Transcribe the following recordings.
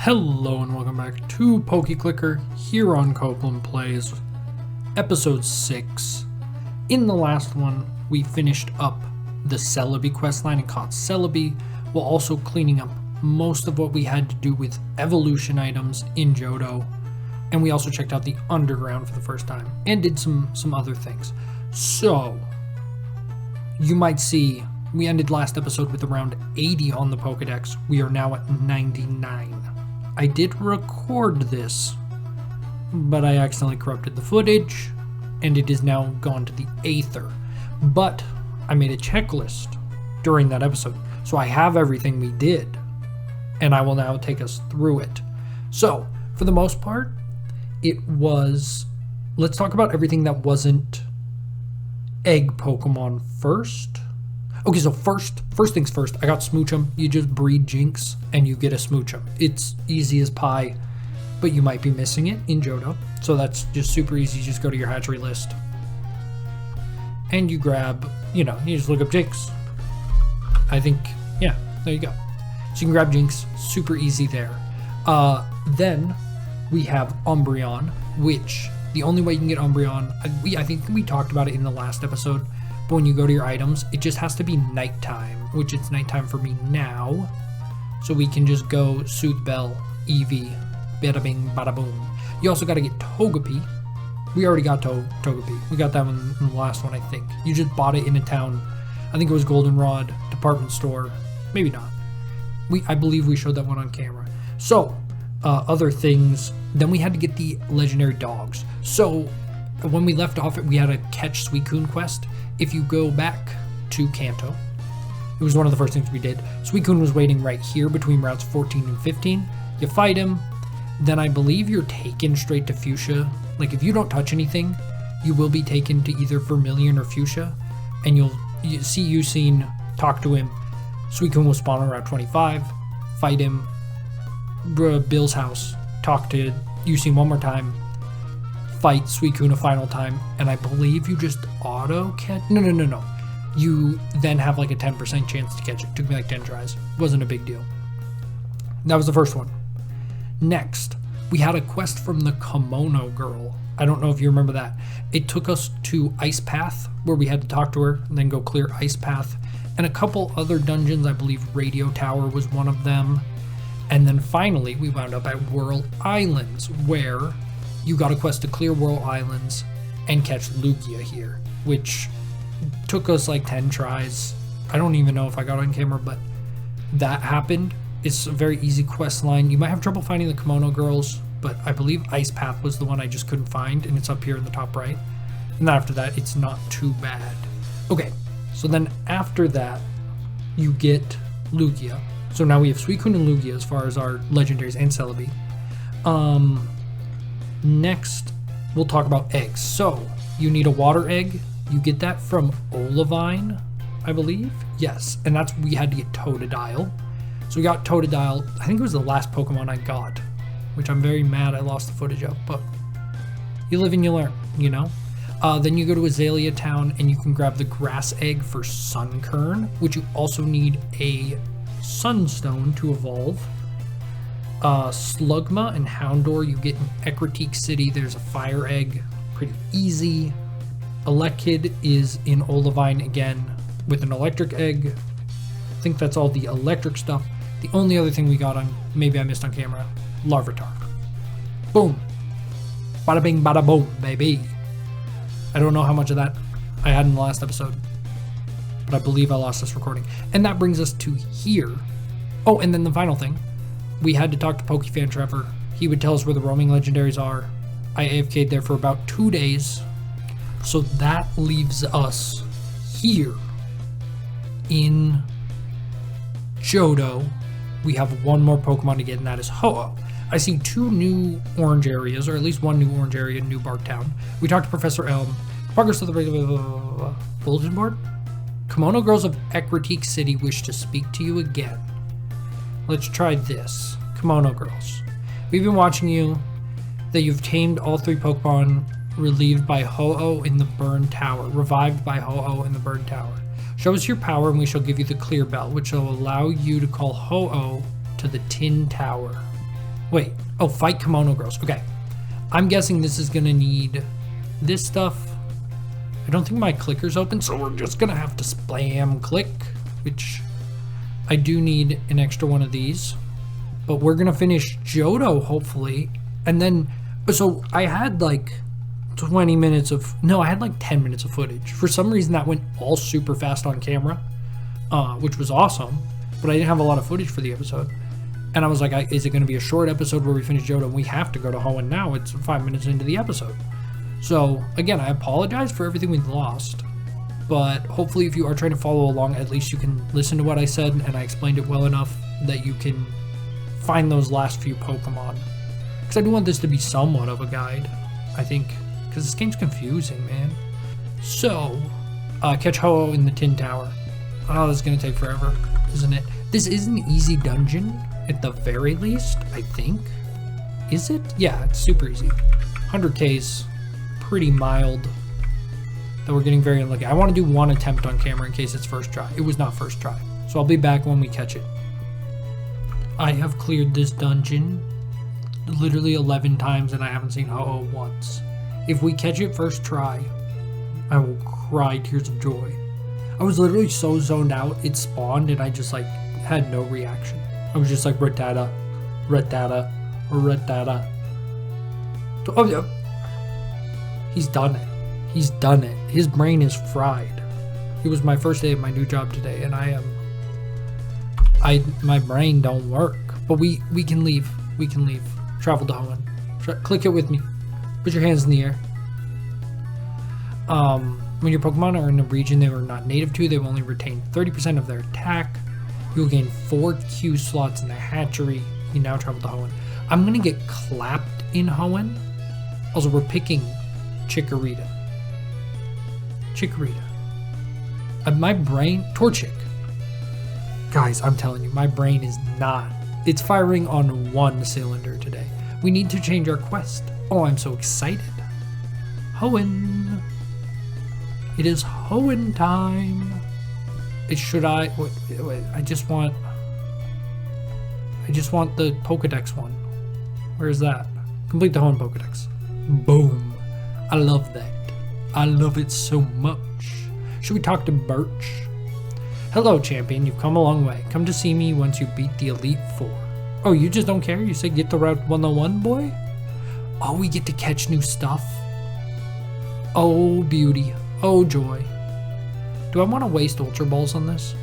Hello and welcome back to PokéClicker here on Copeland Plays, episode 6. In the last one, we finished up the Celebi questline and caught Celebi, while also cleaning up most of what we had to do with evolution items in Jhoto, and we also checked out the underground for the first time, and did some other things. So, you might see, we ended last episode with around 80 on the Pokedex. We are now at 99. I did record this, but I accidentally corrupted the footage, and it is now gone to the Aether. But I made a checklist during that episode, so I have everything we did, and I will now take us through it. So, for the most part, it was... Let's talk about everything that wasn't egg Pokemon first. Okay, so first things first, I got Smoochum. You just breed Jinx, and you get a Smoochum. It's easy as pie, but you might be missing it in Jhoto. So that's just super easy. You just go to your hatchery list, and you grab, you just look up Jinx. I think, yeah, there you go. So you can grab Jinx, super easy there. Then we have Umbreon, which the only way you can get Umbreon, I think we talked about it in the last episode, but when you go to your items, it just has to be nighttime, which it's nighttime for me now. So we can just go Sooth Bell, Eevee, bada bing, bada boom. You also got to get Togepi. We already got Togepi. We got that one in the last one, I think. You just bought it in a town. I think it was Goldenrod department store. Maybe not. I believe we showed that one on camera. So, other things. Then we had to get the legendary dogs. So, when we left off, we had a catch Suicune quest. If you go back to Kanto, it was one of the first things we did. Suicune was waiting right here between routes 14 and 15. You fight him, then I believe you're taken straight to Fuchsia. Like, if you don't touch anything, you will be taken to either Vermilion or Fuchsia, and you see Usain, talk to him. Suicune will spawn on route 25, fight him, Bill's house, talk to Usain one more time, fight Suicune a final time, and I believe you just auto catch. No. You then have like a 10% chance to catch it. Took me like 10 tries. Wasn't a big deal. That was the first one. Next, we had a quest from the Kimono Girl. I don't know if you remember that. It took us to Ice Path, where we had to talk to her, and then go clear Ice Path, and a couple other dungeons. I believe Radio Tower was one of them. And then finally, we wound up at Whirl Islands, where you got a quest to clear Whirl Islands and catch Lugia here, which took us like 10 tries. I don't even know if I got on camera, but that happened. It's a very easy quest line. You might have trouble finding the Kimono Girls, but I believe Ice Path was the one I just couldn't find, and it's up here in the top right. And then after that, it's not too bad. Okay, so then after that, you get Lugia. So now we have Suicune and Lugia as far as our legendaries and Celebi. Next, we'll talk about eggs. So, you need a water egg. You get that from Olivine, I believe. Yes, and we had to get Totodile. So we got Totodile. I think it was the last Pokemon I got, which I'm very mad I lost the footage of, but you live and you learn, Then you go to Azalea Town, and you can grab the grass egg for Sunkern, which you also need a Sunstone to evolve. Slugma and Houndour you get in Ecruteak City. There's a fire egg, pretty easy. Elekid is in Olivine again with an electric egg. I think that's all the electric stuff. The only other thing we got on, maybe I missed on camera, Larvitar. Boom. Bada bing, bada boom, baby. I don't know how much of that I had in the last episode, but I believe I lost this recording. And that brings us to here. Oh, and then the final thing. We had to talk to Pokefan Trevor. He would tell us where the roaming legendaries are. I AFK'd there for about 2 days. So that leaves us here in Jhoto. We have one more Pokemon to get, and that is Ho-Oh. I see 2 new orange areas, or at least 1 new orange area in New Bark Town. We talked to Professor Elm. Progress of the bulletin board. Kimono Girls of Ecruteak City wish to speak to you again. Let's try this. Kimono Girls. We've been watching you. That you've tamed all 3 Pokemon relieved by Ho-Oh in the Burn Tower. Revived by Ho-Oh in the Burn Tower. Show us your power and we shall give you the Clear Bell, which will allow you to call Ho-Oh to the Tin Tower. Wait. Oh, fight kimono girls. Okay. I'm guessing this is gonna need this stuff. I don't think my clicker's open, so we're just gonna have to spam click, which I do need an extra one of these. But we're gonna finish Jhoto, hopefully. And then, so I had like 20 minutes of, no, I had like 10 minutes of footage. For some reason that went all super fast on camera, which was awesome, but I didn't have a lot of footage for the episode. And I was like, is it gonna be a short episode where we finish Jhoto? We have to go to Hoenn now, it's 5 minutes into the episode. So again, I apologize for everything we've lost, but hopefully if you are trying to follow along, at least you can listen to what I said and I explained it well enough that you can find those last few Pokemon. Because I do want this to be somewhat of a guide, I think, because this game's confusing, man. So, catch Ho-Oh in the Tin Tower. Oh, this is going to take forever, isn't it? This is an easy dungeon, at the very least, I think. Is it? Yeah, it's super easy. 100K's pretty mild, though we're getting very unlucky. I want to do one attempt on camera in case it's first try. It was not first try, so I'll be back when we catch it. I have cleared this dungeon literally 11 times and I haven't seen Ho-Oh once. If we catch it first try, I will cry tears of joy. I was literally so zoned out, it spawned and I just like had no reaction. I was just like, Rattata, Rattata, Rattata. Oh, yeah. He's done it. He's done it. His brain is fried. It was my first day at my new job today and my brain don't work. But we can leave. We can leave. Travel to Hoenn. Click it with me. Put your hands in the air. When your Pokemon are in a region they were not native to, they will only retain 30% of their attack. You will gain 4 Q slots in the hatchery. You now travel to Hoenn. I'm gonna get clapped in Hoenn. Also, we're picking Chikorita. Chikorita. My brain, Torchic. Guys, I'm telling you, my brain is not. It's firing on one cylinder today. We need to change our quest. Oh, I'm so excited. Hoenn. It is Hoenn time. Should I? Wait, I just want the Pokedex one. Where's that? Complete the Hoenn Pokedex. Boom. I love that. I love it so much. Should we talk to Birch? Hello, champion. You've come a long way. Come to see me once you beat the Elite Four. Oh, you just don't care? You say get to Route 101, boy? Oh, we get to catch new stuff. Oh, beauty. Oh, joy. Do I want to waste Ultra Balls on this?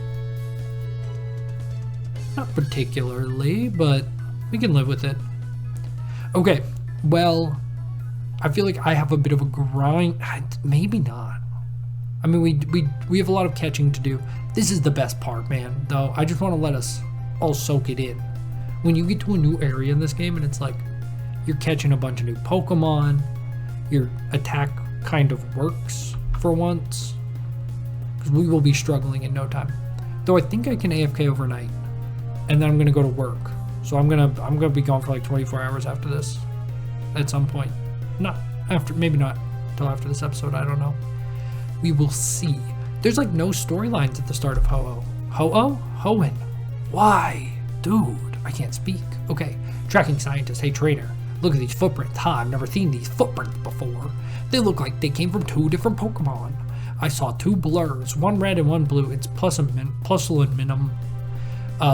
Not particularly, but we can live with it. Okay, well, I feel like I have a bit of a grind. Maybe not. I mean, we have a lot of catching to do. This is the best part, man, though. I just want to let us all soak it in. When you get to a new area in this game and it's like you're catching a bunch of new Pokemon, your attack kind of works for once, because we will be struggling in no time. Though I think I can AFK overnight, and then I'm gonna go to work. So I'm gonna be gone for like 24 hours after this, at some point. Not after, maybe not till after this episode. I don't know. We will see. There's like no storylines at the start of Ho-Oh. Ho-Oh? Hoenn. Why? Dude, I can't speak. Okay. Tracking scientist. Hey, trainer. Look at these footprints. Ha, I've never seen these footprints before. They look like they came from 2 different Pokemon. I saw 2 blurs, one red and one blue. It's Minimum.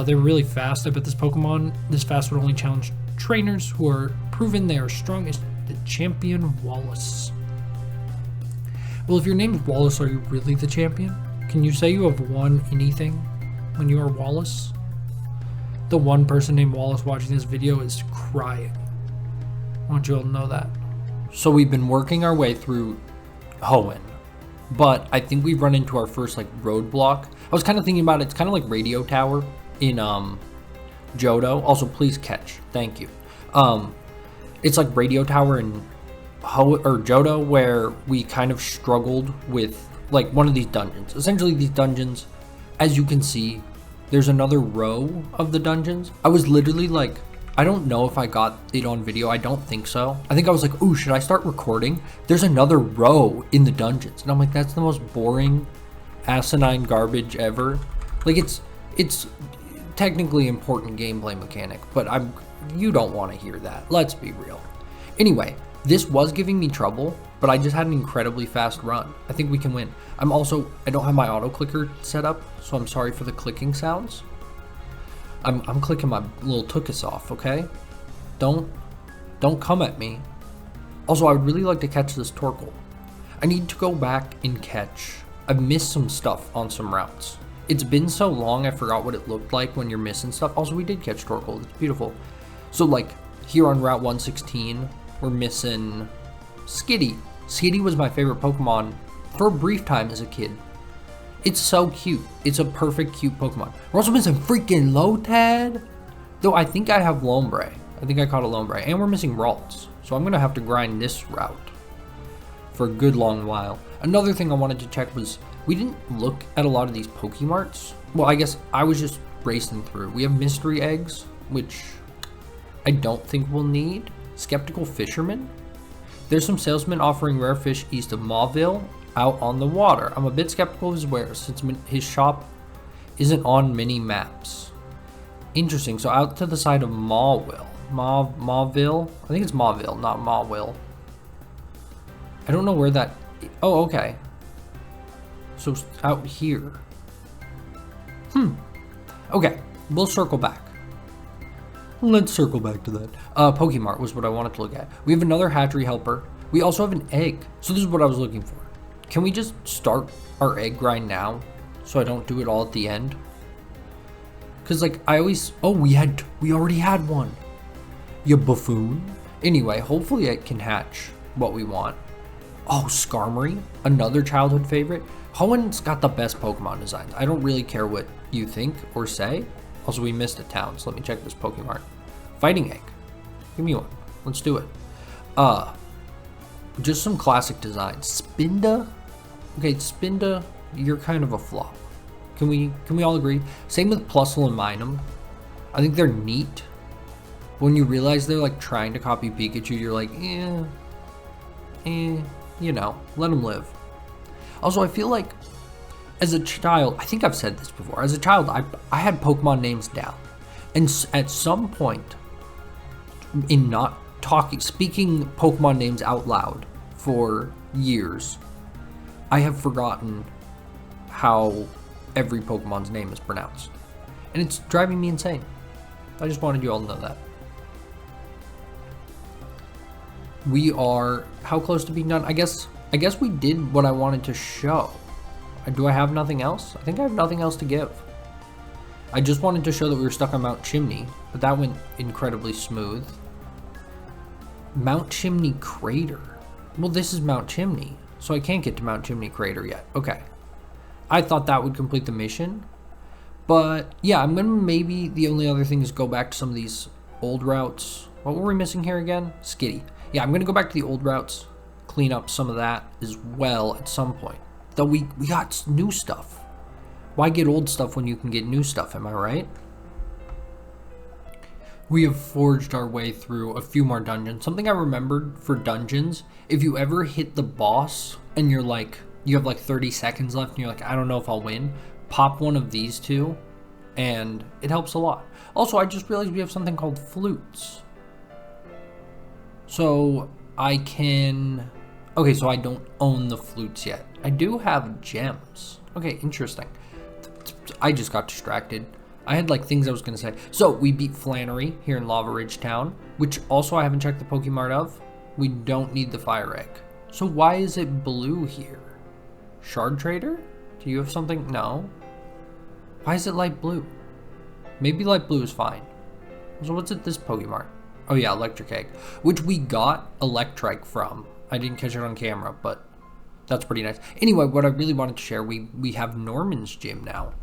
They're really fast. I bet this Pokemon this fast would only challenge trainers who are proven they are strong as the champion Wallace. Well, if your name's Wallace, are you really the champion? Can you say you have won anything when you are Wallace? The one person named Wallace watching this video is crying. I want you all to know that. So we've been working our way through Hoenn, but I think we've run into our first like roadblock. I was kind of thinking about it. It's kind of like Radio Tower in Jhoto. Also, please catch. Thank you. It's like Radio Tower in Jhoto, where we kind of struggled with like one of these dungeons. Essentially, these dungeons, as you can see, there's another row of the dungeons. I was literally like, I don't know if I got it on video. I don't think so. I think I was like, ooh, should I start recording? There's another row in the dungeons. And I'm like, that's the most boring, asinine garbage ever. Like, it's technically important gameplay mechanic, but you don't want to hear that. Let's be real. Anyway, this was giving me trouble, but I just had an incredibly fast run. I think we can win. I don't have my auto clicker set up, so I'm sorry for the clicking sounds. I'm clicking my little tuchus off, okay? Don't come at me. Also, I would really like to catch this Torkoal. I need to go back and catch. I've missed some stuff on some routes. It's been so long, I forgot what it looked like when you're missing stuff. Also, we did catch Torkoal. It's beautiful. So, like, here on Route 116, we're missing Skitty. Skitty was my favorite Pokemon for a brief time as a kid. It's so cute. It's a perfect cute Pokemon. We're also missing freaking Lotad. Though I think I have Lombre. I think I caught a Lombre. And we're missing Ralts. So I'm going to have to grind this route for a good long while. Another thing I wanted to check was we didn't look at a lot of these Pokemarts. Well, I guess I was just racing through. We have mystery eggs, which I don't think we'll need. Skeptical Fisherman. There's some salesmen offering rare fish east of Mauville out on the water. I'm a bit skeptical of his wares since his shop isn't on many maps. Interesting. So out to the side of Mauville. Mauville? I think it's Mauville, not Mauville. I don't know where that... Oh, okay. So out here. Okay, we'll circle back. Let's circle back to that. Pokemart was what I wanted to look at. We have another hatchery helper. We also have an egg. So this is what I was looking for. Can we just start our egg grind now so I don't do it all at the end? Because like I always... Oh, we already had one. You buffoon. Anyway, hopefully it can hatch what we want. Oh, Skarmory, another childhood favorite. Hoenn's got the best Pokemon designs. I don't really care what you think or say. Also, we missed a town, so let me check this Pokemart. Fighting Egg. Give me one. Let's do it. Just some classic designs. Spinda? Okay, Spinda, you're kind of a flop. Can we all agree? Same with Plusle and Minun. I think they're neat. When you realize they're like trying to copy Pikachu, you're like, you know, let them live. Also, I feel like as a child, I think I've said this before, as a child, I had Pokemon names down. And at some point, in not speaking Pokemon names out loud for years, I have forgotten how every Pokemon's name is pronounced. And it's driving me insane. I just wanted you all to know that. We are how close to being done? I guess we did what I wanted to show. Do I have nothing else? I think I have nothing else to give. I just wanted to show that we were stuck on Mount Chimney, but that went incredibly smooth. Mount Chimney Crater. Well, this is Mount Chimney, so I can't get to Mount Chimney Crater yet. Okay. I thought that would complete the mission. But yeah, I'm gonna maybe the only other thing is go back to some of these old routes. What were we missing here again? Skitty. Yeah, I'm gonna go back to the old routes, clean up some of that as well at some point. Though we got new stuff. Why get old stuff when you can get new stuff, am I right? We have forged our way through a few more dungeons. Something I remembered for dungeons, if you ever hit the boss and you're like, you have like 30 seconds left and you're like, I don't know if I'll win, pop one of these two and it helps a lot. Also, I just realized we have something called flutes. So I can... Okay, so I don't own the flutes yet. I do have gems. Okay, interesting. I just got distracted. I had like things I was going to say. So we beat Flannery here in Lava Ridge Town, which also I haven't checked the Pokemart of. We don't need the fire egg. So why is it blue here? Shard Trader? Do you have something? No. Why is it light blue? Maybe light blue is fine. So what's at this Pokemart? Oh yeah, Electric Egg, which we got Electrike from. I didn't catch it on camera, but that's pretty nice. Anyway, what I really wanted to share, we have Norman's gym now.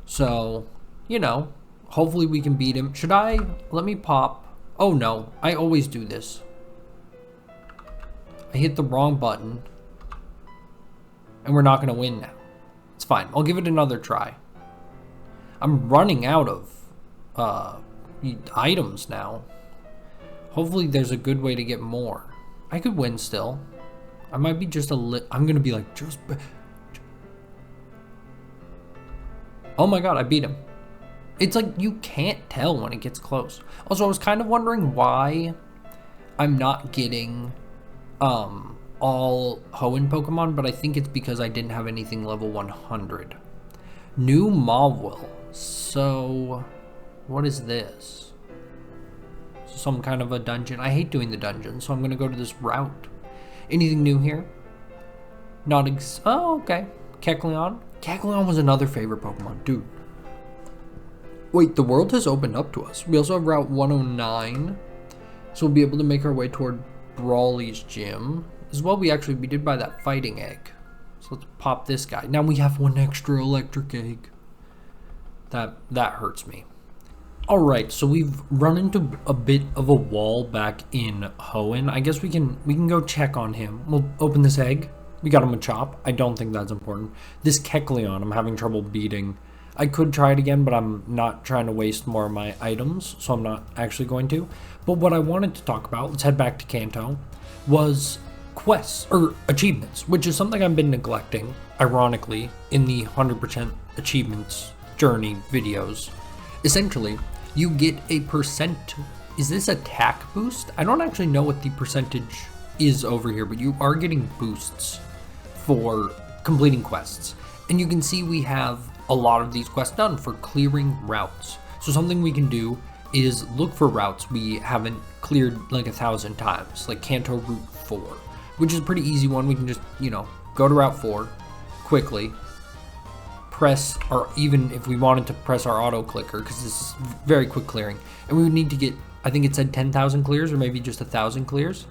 So, you know, hopefully we can beat him. Should I? Let me pop. Oh no, I always do this. I hit the wrong button. And we're not going to win now. It's fine. I'll give it another try. I'm running out of items now. Hopefully there's a good way to get more. I could win still. I might be just I'm going to be like, oh my god, I beat him. It's like you can't tell when it gets close. Also, I was kind of wondering why I'm not getting all Hoenn Pokemon, but I think it's because I didn't have anything level 100. New Mawile. So, what is this? Some kind of a dungeon. I hate doing the dungeon, so I'm going to go to this route. Anything new here? Oh, okay. Kecleon. Kecleon was another favorite Pokemon. Dude. Wait, the world has opened up to us. We also have Route 109. So we'll be able to make our way toward Brawly's gym. As well, we did buy that fighting egg. So let's pop this guy. Now we have one extra electric egg. That hurts me. Alright, so we've run into a bit of a wall back in Hoenn. I guess we can go check on him. We'll open this egg. We got him a chop. I don't think that's important. This Kecleon I'm having trouble beating. I could try it again, but I'm not trying to waste more of my items, so I'm not actually going to. But what I wanted to talk about, let's head back to Kanto, was quests, or achievements, which is something I've been neglecting, ironically, in the 100% achievements journey videos. Essentially, you get a percent. Is this attack boost? I don't actually know what the percentage is over here, but you are getting boosts for completing quests. And you can see we have a lot of these quests done for clearing routes. So something we can do is look for routes we haven't cleared like 1,000 times, like Kanto Route 4, which is a pretty easy one. We can just, go to Route 4 quickly, press, or even if we wanted to press our auto clicker, because this is very quick clearing, and we would need to get, I think it said 10,000 clears, or maybe just 1,000 clears,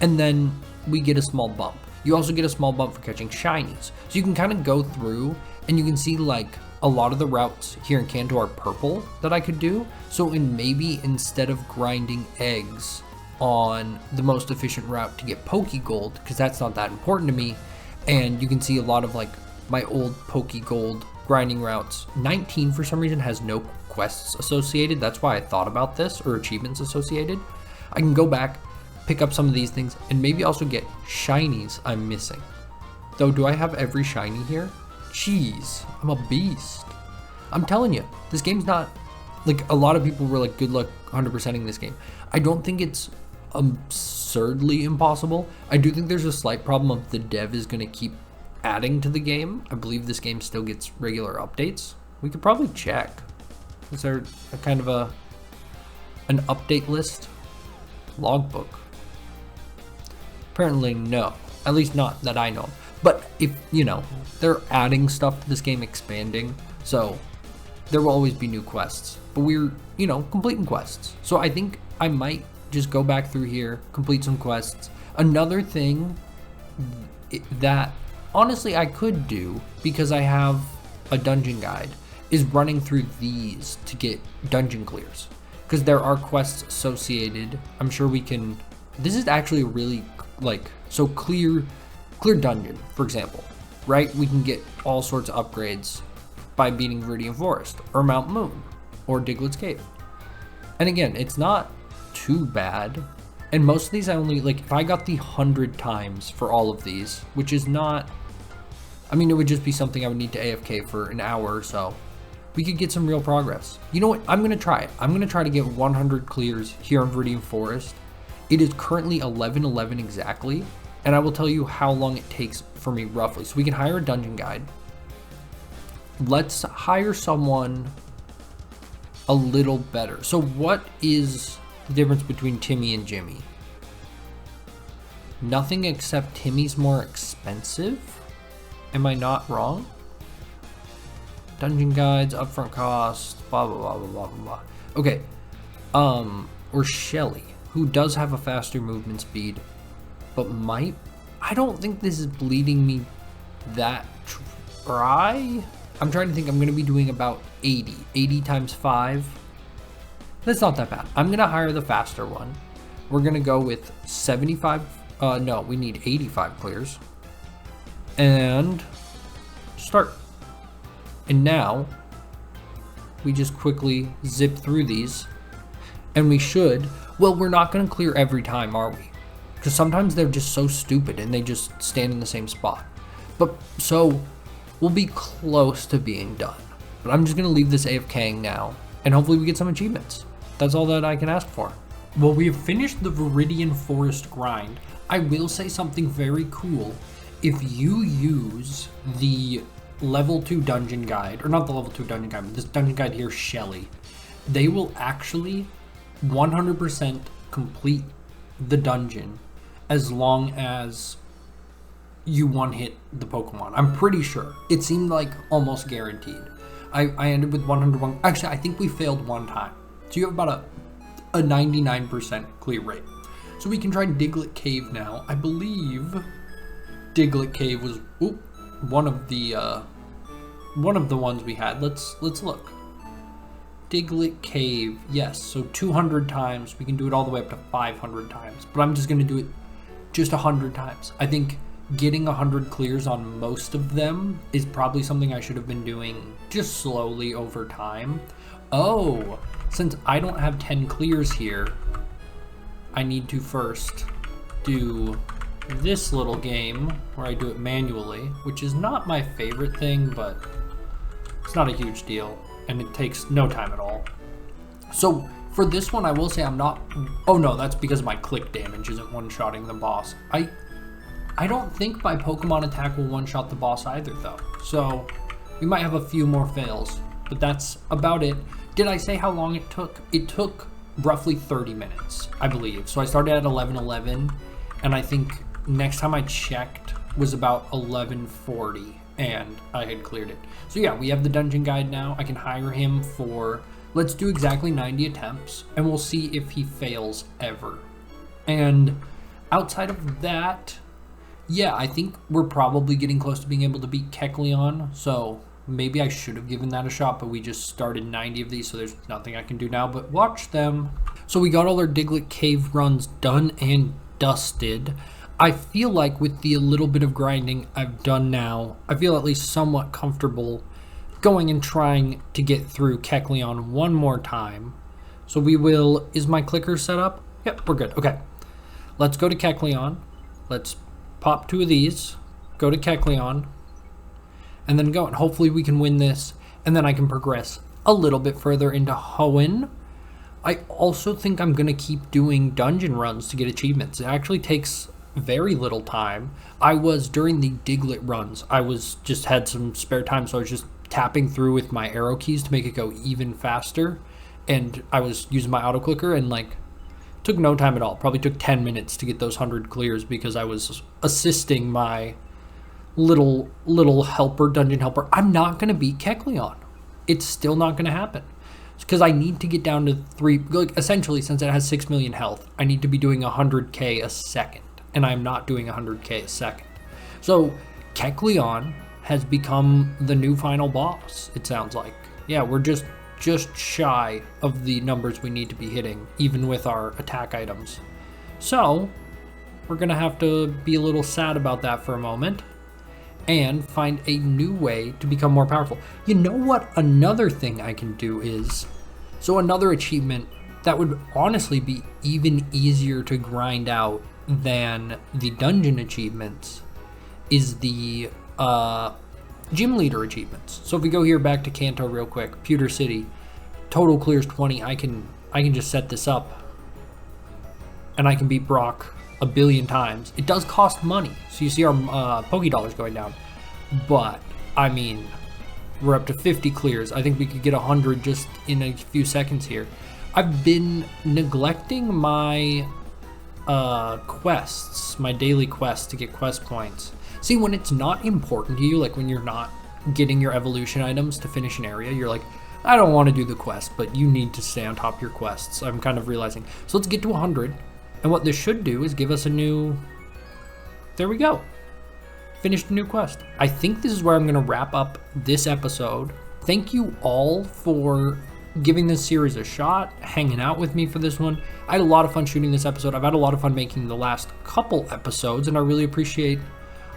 and then we get a small bump. You also get a small bump for catching shinies. So you can kind of go through, and you can see like a lot of the routes here in Kanto are purple that I could do. So maybe instead of grinding eggs on the most efficient route to get Pokegold, because that's not that important to me, and you can see a lot of like my old Pokegold grinding routes. 19 for some reason has no quests associated. That's why I thought about this, or achievements associated. I can go back, pick up some of these things, and maybe also get shinies I'm missing. Though, do I have every shiny here? Jeez, I'm a beast. I'm telling you, this game's not, like, a lot of people were like, good luck 100%ing this game. I don't think it's absurdly impossible. I do think there's a slight problem of the dev is going to keep adding to the game. I believe this game still gets regular updates. We could probably check. Is there a kind of an update list? Logbook. Apparently no, at least not that I know. But if, they're adding stuff to this game, expanding, so there will always be new quests. But we're, completing quests. So I think I might just go back through here, complete some quests. Another thing that honestly I could do, because I have a dungeon guide, is running through these to get dungeon clears. Because there are quests associated. I'm sure we can, this is actually really so clear dungeon, for example, right? We can get all sorts of upgrades by beating Viridian Forest, or Mount Moon, or Diglett's Cave. And again, it's not too bad. And most of these I only, if I got the 100 times for all of these, which is not, it would just be something I would need to AFK for an hour or so. We could get some real progress. You know what? I'm going to try it. I'm going to try to get 100 clears here in Viridian Forest. It is currently 11:11 exactly, and I will tell you how long it takes for me roughly. So we can hire a dungeon guide. Let's hire someone a little better. So what is the difference between Timmy and Jimmy? Nothing, except Timmy's more expensive. Am I not wrong? Dungeon guides, upfront cost, blah, blah, blah, blah, blah, blah. Okay. Or Shelly, who does have a faster movement speed, but I don't think this is bleeding me that dry. I'm trying to think. I'm going to be doing about 80 times 5. That's not that bad. I'm going to hire the faster one. We're going to go with 75. No, we need 85 clears. And start. And now we just quickly zip through these, and we should, we're not going to clear every time, are we? Because sometimes they're just so stupid and they just stand in the same spot. But so we'll be close to being done. But I'm just going to leave this AFKing now. and hopefully we get some achievements. That's all that I can ask for. Well, we have finished the Viridian Forest grind. I will say something very cool. If you use the level 2 dungeon guide, or not the level 2 dungeon guide, but this dungeon guide here, Shelly, they will actually 100% complete the dungeon as long as you one-hit the Pokemon. I'm pretty sure. It seemed like almost guaranteed. I ended with 101. Actually, I think we failed one time. So you have about a 99% clear rate. So we can try Diglett Cave now. I believe Diglett Cave was one of the ones we had. Let's look. Diglett Cave, yes. So 200 times. We can do it all the way up to 500 times. But I'm just gonna do it just 100 times. I think getting 100 clears on most of them is probably something I should have been doing just slowly over time. Oh, since I don't have 10 clears here, I need to first do this little game where I do it manually, which is not my favorite thing, but it's not a huge deal and it takes no time at all. So for this one, I will say I'm not, oh no, that's because my click damage isn't one-shotting the boss. I don't think my Pokemon attack will one-shot the boss either though. So we might have a few more fails, but that's about it. Did I say how long it took? It took roughly 30 minutes, I believe. So I started at 11:11, and I think next time I checked was about 11:40, and I had cleared it. So yeah, we have the dungeon guide now. I can hire him for, let's do exactly 90 attempts, and we'll see if he fails ever. And outside of that, yeah, I think we're probably getting close to being able to beat Kecleon, so maybe I should have given that a shot, but we just started 90 of these, so there's nothing I can do now but watch them. So we got all our Diglett Cave runs done and dusted. I feel like with the little bit of grinding I've done now, I feel at least somewhat comfortable going and trying to get through Kecleon one more time. So we will, is my clicker set up? Yep, we're good. Okay, let's go to Kecleon. Let's pop 2 of these, go to Kecleon, and then go, and hopefully we can win this, and then I can progress a little bit further into Hoenn. I also think I'm going to keep doing dungeon runs to get achievements. It actually takes very little time. I was, during the Diglett runs, I was just had some spare time, so I was just tapping through with my arrow keys to make it go even faster, and I was using my auto clicker, and like, took no time at all. Probably took 10 minutes to get those 100 clears because I was assisting my little helper, dungeon helper. I'm not going to beat Kecleon. It's still not going to happen. Because I need to get down to 3, like essentially since it has 6 million health, I need to be doing 100k a second. And I'm not doing 100k a second. So Kecleon has become the new final boss, it sounds like. Yeah, we're just shy of the numbers we need to be hitting, even with our attack items. So we're gonna have to be a little sad about that for a moment and find a new way to become more powerful. You know what another thing I can do is, so another achievement that would honestly be even easier to grind out than the dungeon achievements is the gym leader achievements. So if we go here back to Kanto real quick, Pewter City, total clears 20. I can just set this up and I can beat Brock a billion times. It does cost money, so you see our Poké dollars going down, but I mean, we're up to 50 clears. I think we could get 100 just in a few seconds here. I've been neglecting my quests, my daily quests to get quest points. See, when it's not important to you, like when you're not getting your evolution items to finish an area, you're like, I don't want to do the quest, but you need to stay on top of your quests. I'm kind of realizing. So let's get to 100. And what this should do is give us a new, there we go. Finished a new quest. I think this is where I'm going to wrap up this episode. Thank you all for giving this series a shot, hanging out with me for this one. I had a lot of fun shooting this episode. I've had a lot of fun making the last couple episodes, and I really appreciate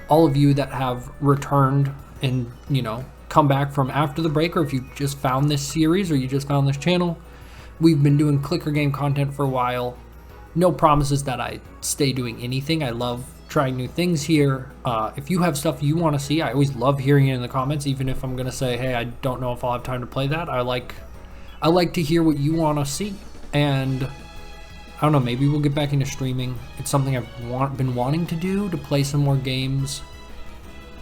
all of you that have returned and, you know, come back from after the break, or if you just found this series or you just found this channel. We've been doing clicker game content for a while. No promises that I stay doing anything. I love trying new things here. If you have stuff you want to see, I always love hearing it in the comments, even if I'm going to say, hey, I don't know if I'll have time to play that. I like I like to hear what you want to see, and I don't know, maybe we'll get back into streaming. It's something I've been wanting to do, to play some more games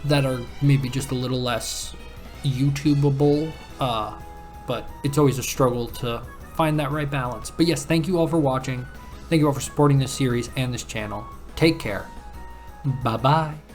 that are maybe just a little less YouTubeable, but it's always a struggle to find that right balance. But yes, thank you all for watching. Thank you all for supporting this series and this channel. Take care. Bye-bye.